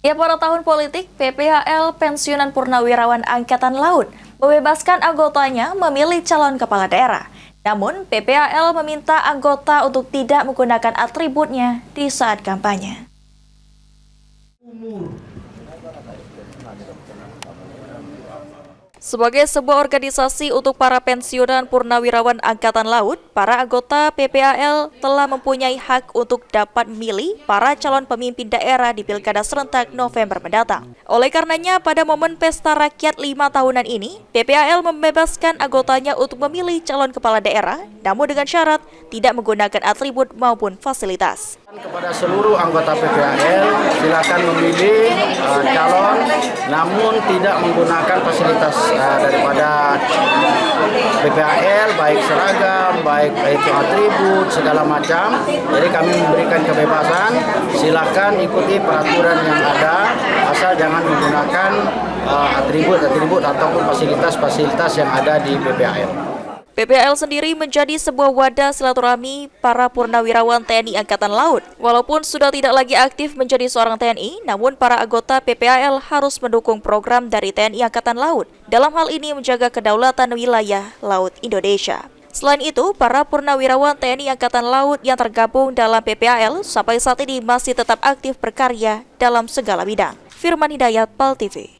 Ya, pada tahun politik, PPHL Pensiunan Purnawirawan Angkatan Laut membebaskan anggotanya memilih calon kepala daerah. Namun, PPHL meminta anggota untuk tidak menggunakan atributnya di saat kampanye. Sebagai sebuah organisasi untuk para pensiunan purnawirawan Angkatan Laut, para anggota PPHL telah mempunyai hak untuk dapat memilih para calon pemimpin daerah di Pilkada serentak November mendatang. Oleh karenanya, pada momen pesta rakyat 5 tahunan ini, PPHL membebaskan anggotanya untuk memilih calon kepala daerah, namun dengan syarat tidak menggunakan atribut maupun fasilitas. Kepada seluruh anggota PPHL, silakan memilih calon, namun tidak menggunakan fasilitas daripada PPHL, baik seragam, baik itu atribut, segala macam. Jadi kami memberikan kebebasan, silakan ikuti peraturan yang ada, asal jangan menggunakan atribut ataupun fasilitas-fasilitas yang ada di PPHL. PPHL sendiri menjadi sebuah wadah silaturahmi para purnawirawan TNI Angkatan Laut. Walaupun sudah tidak lagi aktif menjadi seorang TNI, namun para anggota PPHL harus mendukung program dari TNI Angkatan Laut. Dalam hal ini menjaga kedaulatan wilayah Laut Indonesia. Selain itu, para purnawirawan TNI Angkatan Laut yang tergabung dalam PPHL sampai saat ini masih tetap aktif berkarya dalam segala bidang. Firman Hidayat, PAL TV.